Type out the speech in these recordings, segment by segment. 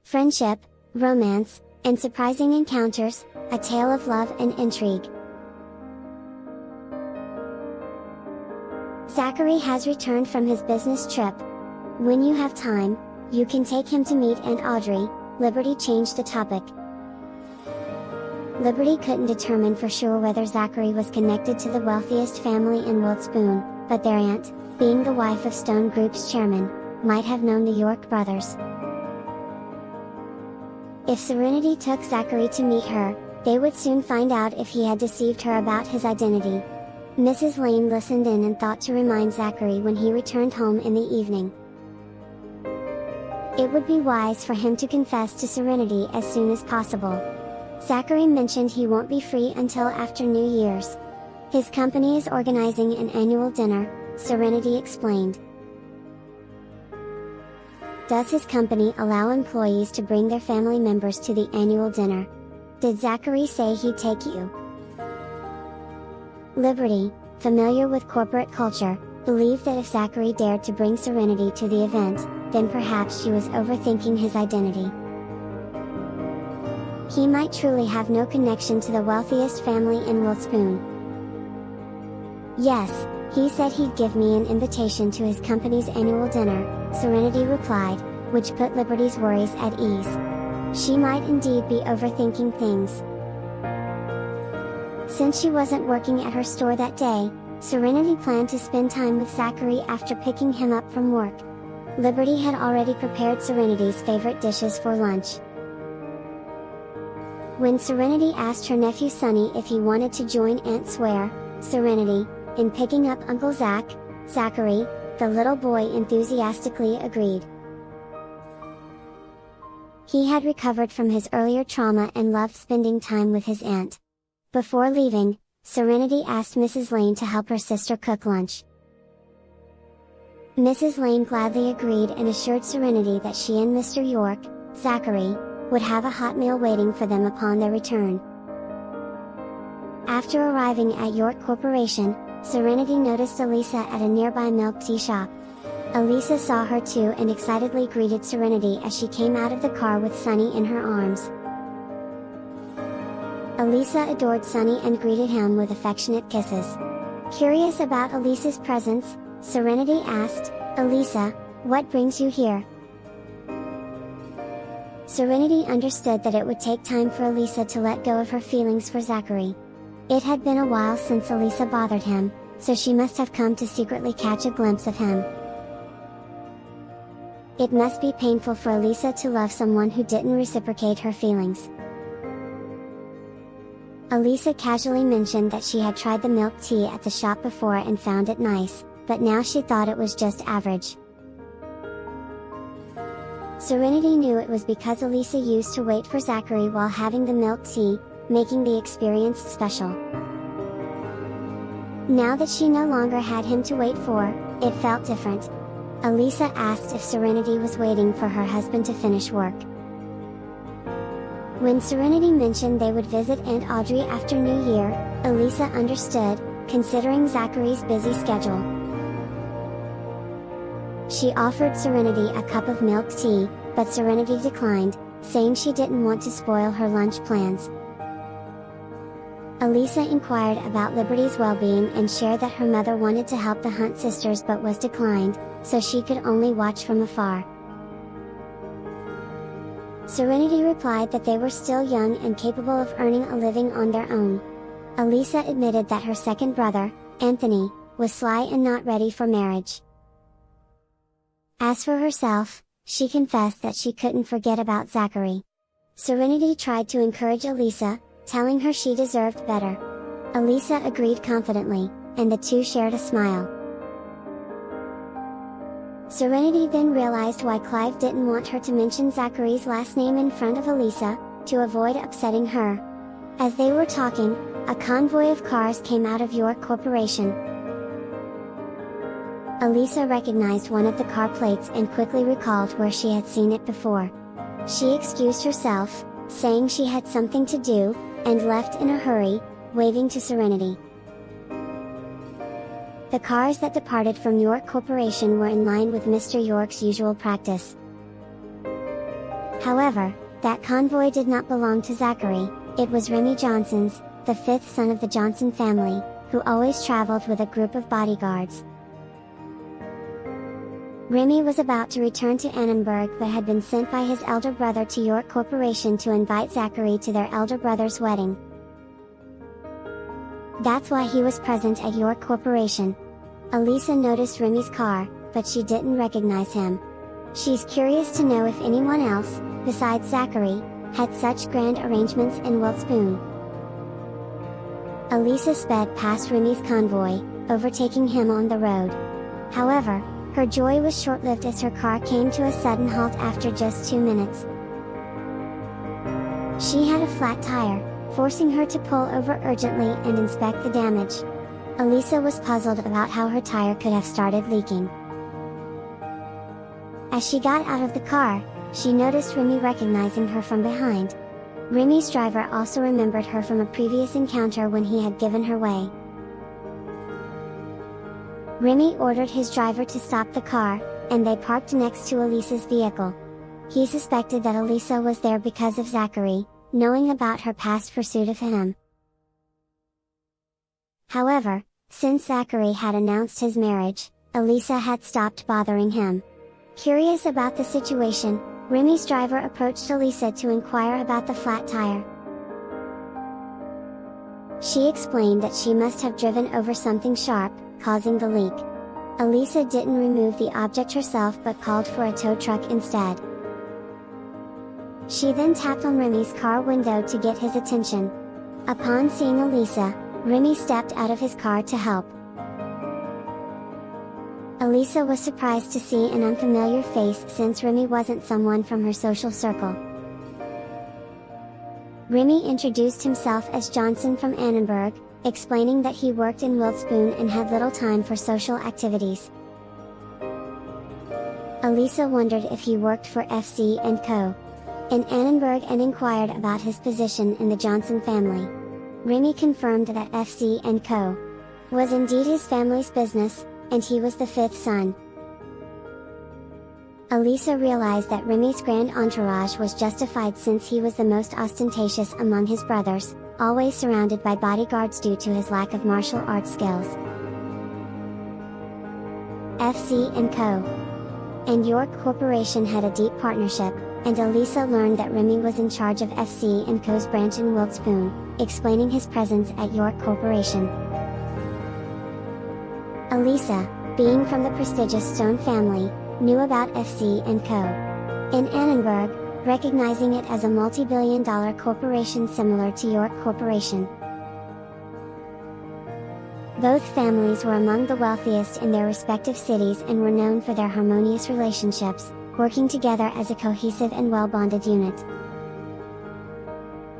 friendship, romance, and surprising encounters, a tale of love and intrigue. Zachary has returned from his business trip. When you have time, you can take him to meet Aunt Audrey. Liberty changed the topic. Liberty couldn't determine for sure whether Zachary was connected to the wealthiest family in Wiltspoon, but their aunt, being the wife of Stone Group's chairman, might have known the York brothers. If Serenity took Zachary to meet her, they would soon find out if he had deceived her about his identity. Mrs. Lane listened in and thought to remind Zachary when he returned home in the evening. It would be wise for him to confess to Serenity as soon as possible. Zachary mentioned he won't be free until after New Year's. His company is organizing an annual dinner, Serenity explained. Does his company allow employees to bring their family members to the annual dinner? Did Zachary say he'd take you? Liberty, familiar with corporate culture, believed that if Zachary dared to bring Serenity to the event, then perhaps she was overthinking his identity. He might truly have no connection to the wealthiest family in Wiltspoon. Yes, he said he'd give me an invitation to his company's annual dinner, Serenity replied, which put Liberty's worries at ease. She might indeed be overthinking things. Since she wasn't working at her store that day, Serenity planned to spend time with Zachary after picking him up from work. Liberty had already prepared Serenity's favorite dishes for lunch. When Serenity asked her nephew Sonny if he wanted to join Aunt Swear, Serenity, in picking up Uncle Zachary, the little boy enthusiastically agreed. He had recovered from his earlier trauma and loved spending time with his aunt. Before leaving, Serenity asked Mrs. Lane to help her sister cook lunch. Mrs. Lane gladly agreed and assured Serenity that she and Mr. York, Zachary, would have a hot meal waiting for them upon their return. After arriving at York Corporation, Serenity noticed Elisa at a nearby milk tea shop. Elisa saw her too and excitedly greeted Serenity as she came out of the car with Sonny in her arms. Elisa adored Sonny and greeted him with affectionate kisses. Curious about Elisa's presence, Serenity asked, "Elisa, what brings you here?" Serenity understood that it would take time for Elisa to let go of her feelings for Zachary. It had been a while since Elisa bothered him, so she must have come to secretly catch a glimpse of him. It must be painful for Elisa to love someone who didn't reciprocate her feelings. Elisa casually mentioned that she had tried the milk tea at the shop before and found it nice, but now she thought it was just average. Serenity knew it was because Elisa used to wait for Zachary while having the milk tea, making the experience special. Now that she no longer had him to wait for, it felt different. Elisa asked if Serenity was waiting for her husband to finish work. When Serenity mentioned they would visit Aunt Audrey after New Year, Elisa understood, considering Zachary's busy schedule. She offered Serenity a cup of milk tea, but Serenity declined, saying she didn't want to spoil her lunch plans. Elisa inquired about Liberty's well-being and shared that her mother wanted to help the Hunt sisters but was declined, so she could only watch from afar. Serenity replied that they were still young and capable of earning a living on their own. Elisa admitted that her second brother, Anthony, was sly and not ready for marriage. As for herself, she confessed that she couldn't forget about Zachary. Serenity tried to encourage Elisa, telling her she deserved better. Elisa agreed confidently, and the two shared a smile. Serenity then realized why Clive didn't want her to mention Zachary's last name in front of Elisa, to avoid upsetting her. As they were talking, a convoy of cars came out of York Corporation. Elisa recognized one of the car plates and quickly recalled where she had seen it before. She excused herself, saying she had something to do, and left in a hurry, waving to Serenity. The cars that departed from York Corporation were in line with Mr. York's usual practice. However, that convoy did not belong to Zachary, it was Remy Johnson's, the fifth son of the Johnson family, who always traveled with a group of bodyguards. Remy was about to return to Annenberg but had been sent by his elder brother to York Corporation to invite Zachary to their elder brother's wedding. That's why he was present at York Corporation. Elisa noticed Remy's car, but she didn't recognize him. She's curious to know if anyone else, besides Zachary, had such grand arrangements in Wilkes-Barre. Elisa sped past Remy's convoy, overtaking him on the road. However, her joy was short-lived as her car came to a sudden halt after just 2 minutes. She had a flat tire, forcing her to pull over urgently and inspect the damage. Elisa was puzzled about how her tire could have started leaking. As she got out of the car, she noticed Remy recognizing her from behind. Remy's driver also remembered her from a previous encounter when he had given her way. Remy ordered his driver to stop the car, and they parked next to Elisa's vehicle. He suspected that Elisa was there because of Zachary, knowing about her past pursuit of him. However, since Zachary had announced his marriage, Elisa had stopped bothering him. Curious about the situation, Remy's driver approached Elisa to inquire about the flat tire. She explained that she must have driven over something sharp, causing the leak. Elisa didn't remove the object herself but called for a tow truck instead. She then tapped on Remy's car window to get his attention. Upon seeing Elisa, Remy stepped out of his car to help. Elisa was surprised to see an unfamiliar face since Remy wasn't someone from her social circle. Remy introduced himself as Johnson from Annenberg, explaining that he worked in Wilkes-Barre and had little time for social activities. Elisa wondered if he worked for FC & Co. in Annenberg and inquired about his position in the Johnson family. Remy confirmed that FC & Co. was indeed his family's business, and he was the fifth son. Elisa realized that Remy's grand entourage was justified since he was the most ostentatious among his brothers, always surrounded by bodyguards due to his lack of martial arts skills. FC & Co. and York Corporation had a deep partnership, and Elisa learned that Remy was in charge of FC & Co.'s branch in Wilkes-Barre, explaining his presence at York Corporation. Elisa, being from the prestigious Stone family, knew about FC & Co. in Annenberg, recognizing it as a multi-billion-dollar corporation similar to York Corporation. Both families were among the wealthiest in their respective cities and were known for their harmonious relationships, working together as a cohesive and well-bonded unit.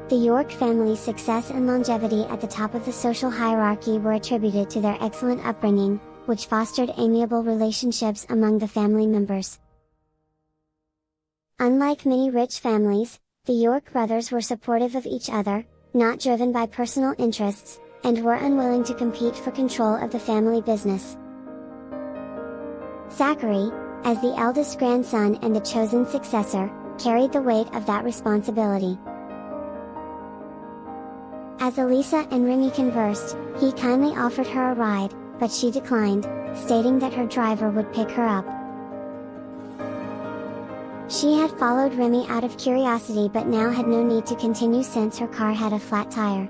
The York family's success and longevity at the top of the social hierarchy were attributed to their excellent upbringing, which fostered amiable relationships among the family members. Unlike many rich families, the York brothers were supportive of each other, not driven by personal interests, and were unwilling to compete for control of the family business. Zachary, as the eldest grandson and the chosen successor, carried the weight of that responsibility. As Elisa and Remy conversed, he kindly offered her a ride, but she declined, stating that her driver would pick her up. She had followed Remy out of curiosity but now had no need to continue since her car had a flat tire.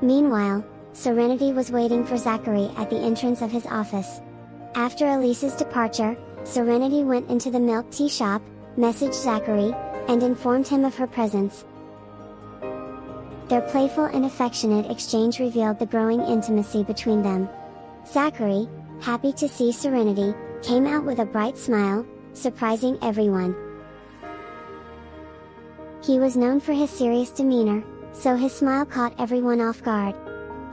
Meanwhile, Serenity was waiting for Zachary at the entrance of his office. After Elisa's departure, Serenity went into the milk tea shop, messaged Zachary, and informed him of her presence. Their playful and affectionate exchange revealed the growing intimacy between them. Zachary, happy to see Serenity, came out with a bright smile, surprising everyone. He was known for his serious demeanor, so his smile caught everyone off guard.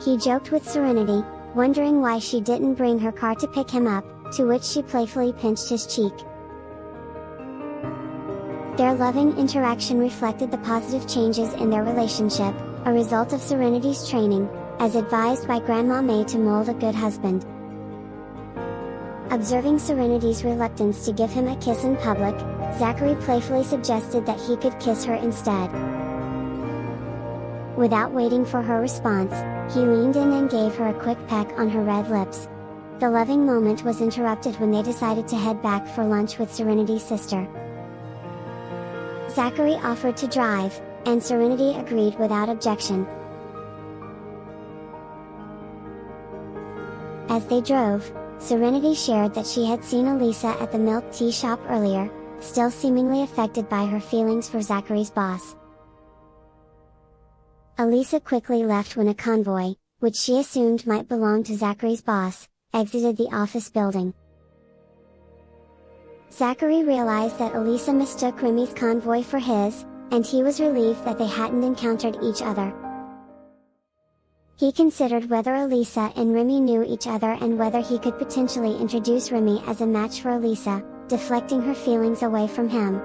He joked with Serenity, wondering why she didn't bring her car to pick him up, to which she playfully pinched his cheek. Their loving interaction reflected the positive changes in their relationship, a result of Serenity's training, as advised by Grandma May to mold a good husband. Observing Serenity's reluctance to give him a kiss in public, Zachary playfully suggested that he could kiss her instead. Without waiting for her response, he leaned in and gave her a quick peck on her red lips. The loving moment was interrupted when they decided to head back for lunch with Serenity's sister. Zachary offered to drive, and Serenity agreed without objection. As they drove, Serenity shared that she had seen Elisa at the milk tea shop earlier, still seemingly affected by her feelings for Zachary's boss. Elisa quickly left when a convoy, which she assumed might belong to Zachary's boss, exited the office building. Zachary realized that Elisa mistook Remy's convoy for his, and he was relieved that they hadn't encountered each other. He considered whether Elisa and Remy knew each other and whether he could potentially introduce Remy as a match for Elisa, deflecting her feelings away from him.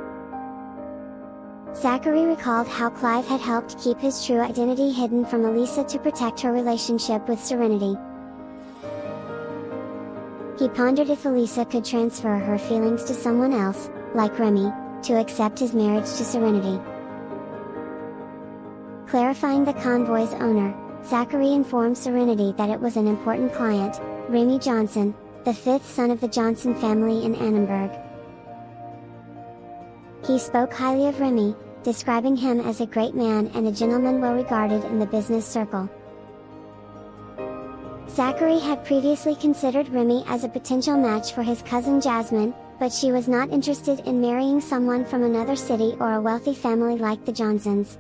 Zachary recalled how Clive had helped keep his true identity hidden from Elisa to protect her relationship with Serenity. He pondered if Elisa could transfer her feelings to someone else, like Remy, to accept his marriage to Serenity. Clarifying the convoy's owner, Zachary informed Serenity that it was an important client, Remy Johnson, the fifth son of the Johnson family in Annenberg. He spoke highly of Remy, describing him as a great man and a gentleman well regarded in the business circle. Zachary had previously considered Remy as a potential match for his cousin Jasmine, but she was not interested in marrying someone from another city or a wealthy family like the Johnsons.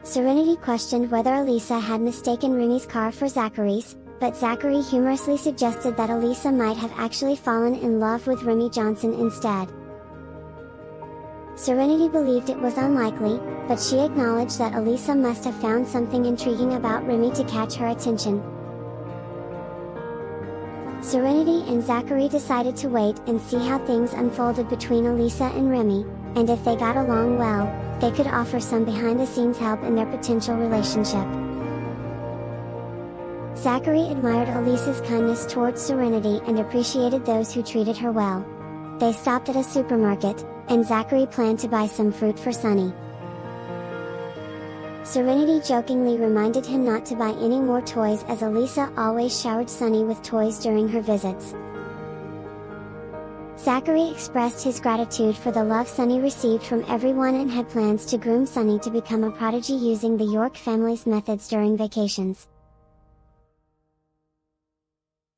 Serenity questioned whether Elisa had mistaken Remy's car for Zachary's, but Zachary humorously suggested that Elisa might have actually fallen in love with Remy Johnson instead. Serenity believed it was unlikely, but she acknowledged that Elisa must have found something intriguing about Remy to catch her attention. Serenity and Zachary decided to wait and see how things unfolded between Elisa and Remy, and if they got along well, they could offer some behind-the-scenes help in their potential relationship. Zachary admired Elisa's kindness towards Serenity and appreciated those who treated her well. They stopped at a supermarket, and Zachary planned to buy some fruit for Sunny. Serenity jokingly reminded him not to buy any more toys as Elisa always showered Sunny with toys during her visits. Zachary expressed his gratitude for the love Sunny received from everyone and had plans to groom Sunny to become a prodigy using the York family's methods during vacations.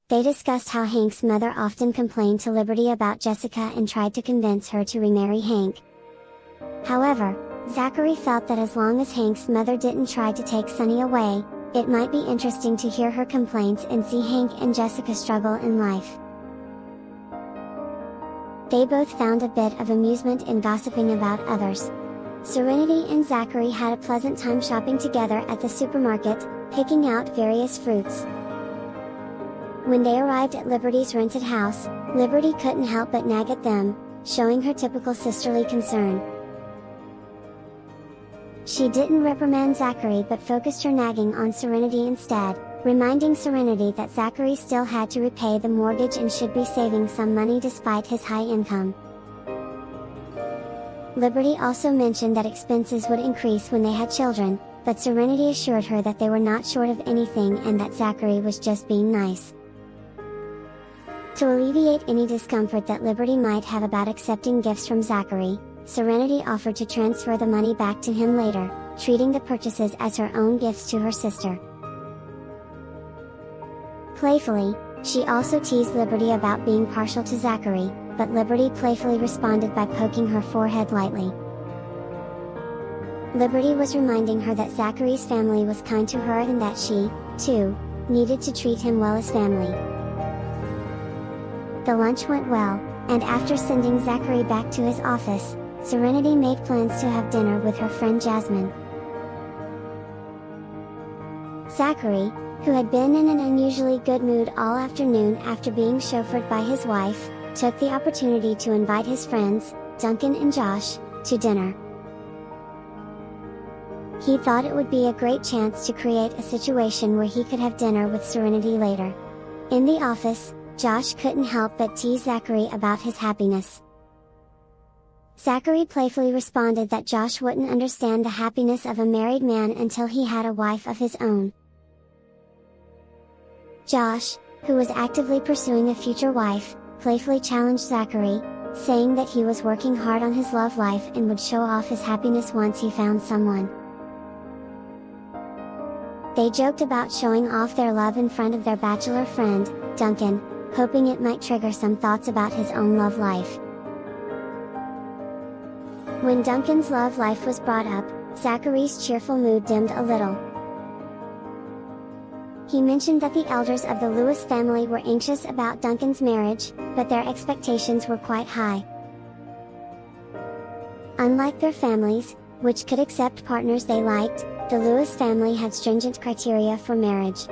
They discussed how Hank's mother often complained to Liberty about Jessica and tried to convince her to remarry Hank. However, Zachary felt that as long as Hank's mother didn't try to take Sunny away, it might be interesting to hear her complaints and see Hank and Jessica struggle in life. They both found a bit of amusement in gossiping about others. Serenity and Zachary had a pleasant time shopping together at the supermarket, picking out various fruits. When they arrived at Liberty's rented house, Liberty couldn't help but nag at them, showing her typical sisterly concern. She didn't reprimand Zachary but focused her nagging on Serenity instead, reminding Serenity that Zachary still had to repay the mortgage and should be saving some money despite his high income. Liberty also mentioned that expenses would increase when they had children, but Serenity assured her that they were not short of anything and that Zachary was just being nice. To alleviate any discomfort that Liberty might have about accepting gifts from Zachary, Serenity offered to transfer the money back to him later, treating the purchases as her own gifts to her sister. Playfully, she also teased Liberty about being partial to Zachary, but Liberty playfully responded by poking her forehead lightly. Liberty was reminding her that Zachary's family was kind to her and that she, too, needed to treat him well as family. The lunch went well, and after sending Zachary back to his office, Serenity made plans to have dinner with her friend Jasmine. Zachary, who had been in an unusually good mood all afternoon after being chauffeured by his wife, took the opportunity to invite his friends, Duncan and Josh, to dinner. He thought it would be a great chance to create a situation where he could have dinner with Serenity later. In the office, Josh couldn't help but tease Zachary about his happiness. Zachary playfully responded that Josh wouldn't understand the happiness of a married man until he had a wife of his own. Josh, who was actively pursuing a future wife, playfully challenged Zachary, saying that he was working hard on his love life and would show off his happiness once he found someone. They joked about showing off their love in front of their bachelor friend, Duncan, hoping it might trigger some thoughts about his own love life. When Duncan's love life was brought up, Zachary's cheerful mood dimmed a little. He mentioned that the elders of the Lewis family were anxious about Duncan's marriage, but their expectations were quite high. Unlike their families, which could accept partners they liked, the Lewis family had stringent criteria for marriage.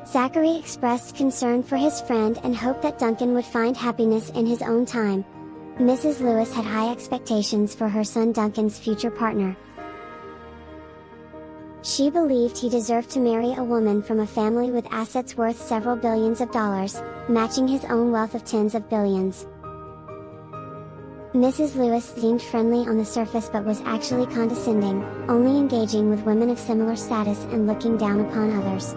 Zachary expressed concern for his friend and hoped that Duncan would find happiness in his own time. Mrs. Lewis had high expectations for her son Duncan's future partner. She believed he deserved to marry a woman from a family with assets worth several billions of dollars, matching his own wealth of tens of billions. Mrs. Lewis seemed friendly on the surface but was actually condescending, only engaging with women of similar status and looking down upon others.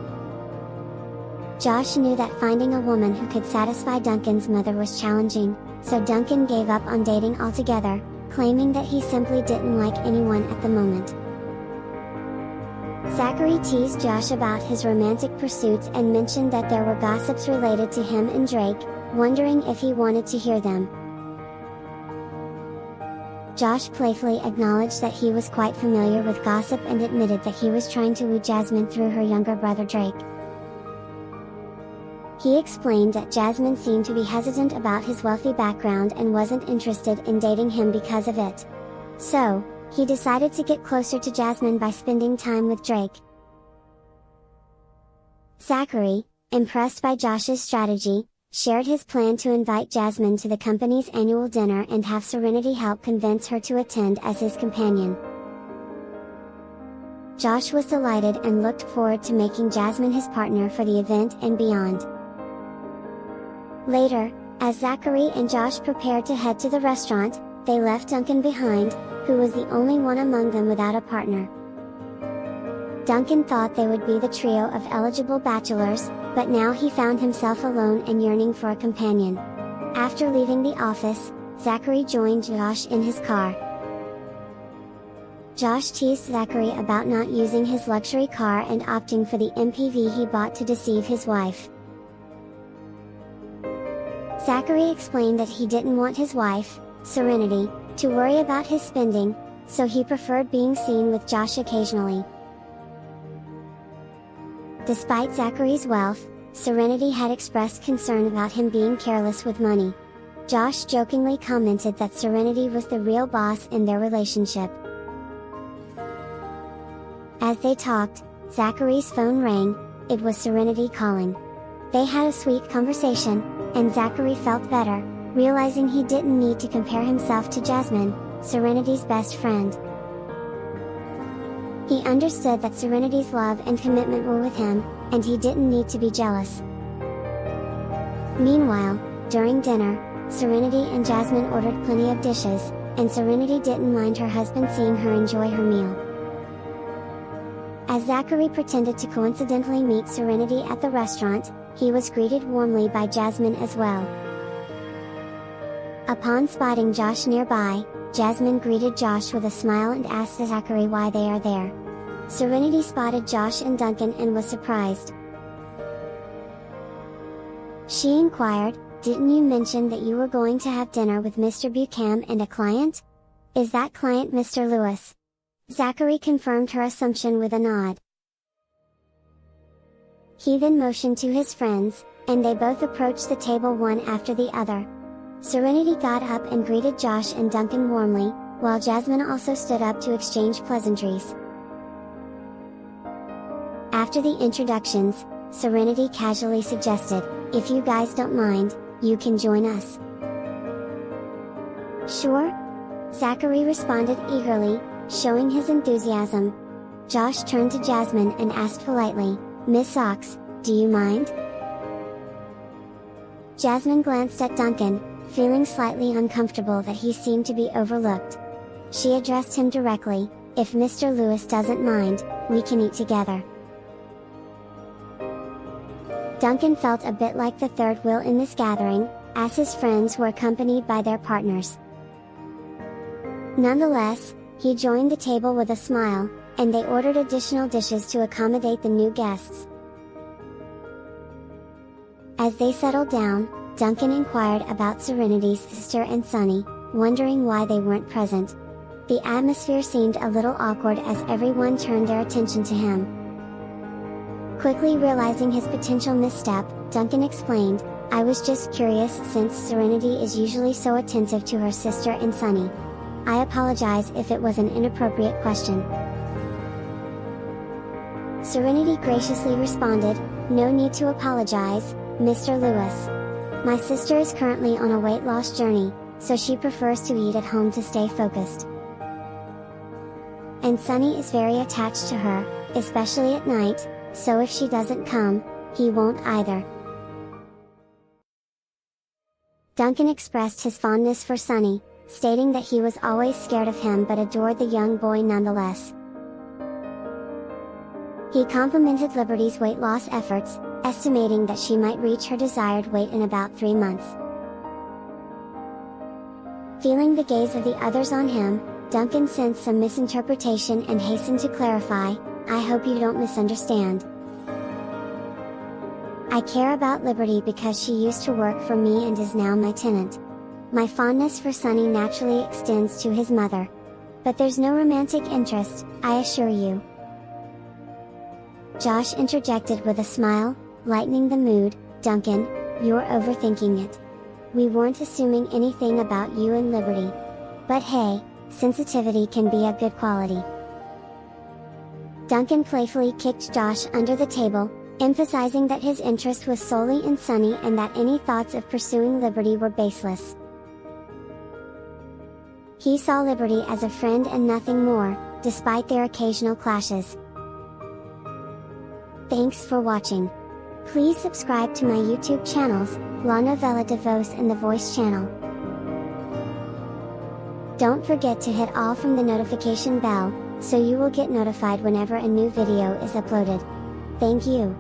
Josh knew that finding a woman who could satisfy Duncan's mother was challenging, so Duncan gave up on dating altogether, claiming that he simply didn't like anyone at the moment. Zachary teased Josh about his romantic pursuits and mentioned that there were gossips related to him and Drake, wondering if he wanted to hear them. Josh playfully acknowledged that he was quite familiar with gossip and admitted that he was trying to woo Jasmine through her younger brother Drake. He explained that Jasmine seemed to be hesitant about his wealthy background and wasn't interested in dating him because of it. So, he decided to get closer to Jasmine by spending time with Drake. Zachary, impressed by Josh's strategy, shared his plan to invite Jasmine to the company's annual dinner and have Serenity help convince her to attend as his companion. Josh was delighted and looked forward to making Jasmine his partner for the event and beyond. Later, as Zachary and Josh prepared to head to the restaurant, they left Duncan behind, who was the only one among them without a partner. Duncan thought they would be the trio of eligible bachelors, but now he found himself alone and yearning for a companion. After leaving the office, Zachary joined Josh in his car. Josh teased Zachary about not using his luxury car and opting for the MPV he bought to deceive his wife. Zachary explained that he didn't want his wife, Serenity, to worry about his spending, so he preferred being seen with Josh occasionally. Despite Zachary's wealth, Serenity had expressed concern about him being careless with money. Josh jokingly commented that Serenity was the real boss in their relationship. As they talked, Zachary's phone rang. It was Serenity calling. They had a sweet conversation, and Zachary felt better, realizing he didn't need to compare himself to Jasmine, Serenity's best friend. He understood that Serenity's love and commitment were with him, and he didn't need to be jealous. Meanwhile, during dinner, Serenity and Jasmine ordered plenty of dishes, and Serenity didn't mind her husband seeing her enjoy her meal. As Zachary pretended to coincidentally meet Serenity at the restaurant, he was greeted warmly by Jasmine as well. Upon spotting Josh nearby, Jasmine greeted Josh with a smile and asked Zachary why they are there. Serenity spotted Josh and Duncan and was surprised. She inquired, "Didn't you mention that you were going to have dinner with Mr. Buchan and a client? Is that client Mr. Lewis?" Zachary confirmed her assumption with a nod. He then motioned to his friends, and they both approached the table one after the other. Serenity got up and greeted Josh and Duncan warmly, while Jasmine also stood up to exchange pleasantries. After the introductions, Serenity casually suggested, "If you guys don't mind, you can join us." "Sure?" Zachary responded eagerly, showing his enthusiasm. Josh turned to Jasmine and asked politely, "Miss Ox, do you mind?" Jasmine glanced at Duncan, feeling slightly uncomfortable that he seemed to be overlooked. She addressed him directly, "If Mr. Lewis doesn't mind, we can eat together." Duncan felt a bit like the third wheel in this gathering, as his friends were accompanied by their partners. Nonetheless, he joined the table with a smile, and they ordered additional dishes to accommodate the new guests. As they settled down, Duncan inquired about Serenity's sister and Sunny, wondering why they weren't present. The atmosphere seemed a little awkward as everyone turned their attention to him. Quickly realizing his potential misstep, Duncan explained, "I was just curious since Serenity is usually so attentive to her sister and Sunny. I apologize if it was an inappropriate question." Serenity graciously responded, "No need to apologize, Mr. Lewis. My sister is currently on a weight loss journey, so she prefers to eat at home to stay focused. And Sunny is very attached to her, especially at night, so if she doesn't come, he won't either." Duncan expressed his fondness for Sunny, stating that he was always scared of him but adored the young boy nonetheless. He complimented Liberty's weight loss efforts, estimating that she might reach her desired weight in about 3 months. Feeling the gaze of the others on him, Duncan sensed some misinterpretation and hastened to clarify, "I hope you don't misunderstand. I care about Liberty because she used to work for me and is now my tenant. My fondness for Sunny naturally extends to his mother. But there's no romantic interest, I assure you." Josh interjected with a smile, lightening the mood, "Duncan, you're overthinking it. We weren't assuming anything about you and Liberty. But hey, sensitivity can be a good quality." Duncan playfully kicked Josh under the table, emphasizing that his interest was solely in Sunny and that any thoughts of pursuing Liberty were baseless. He saw Liberty as a friend and nothing more, despite their occasional clashes. Thanks for watching. Please subscribe to my YouTube channels, La Novella de Voz and the Voice channel. Don't forget to hit all from the notification bell, so you will get notified whenever a new video is uploaded. Thank you.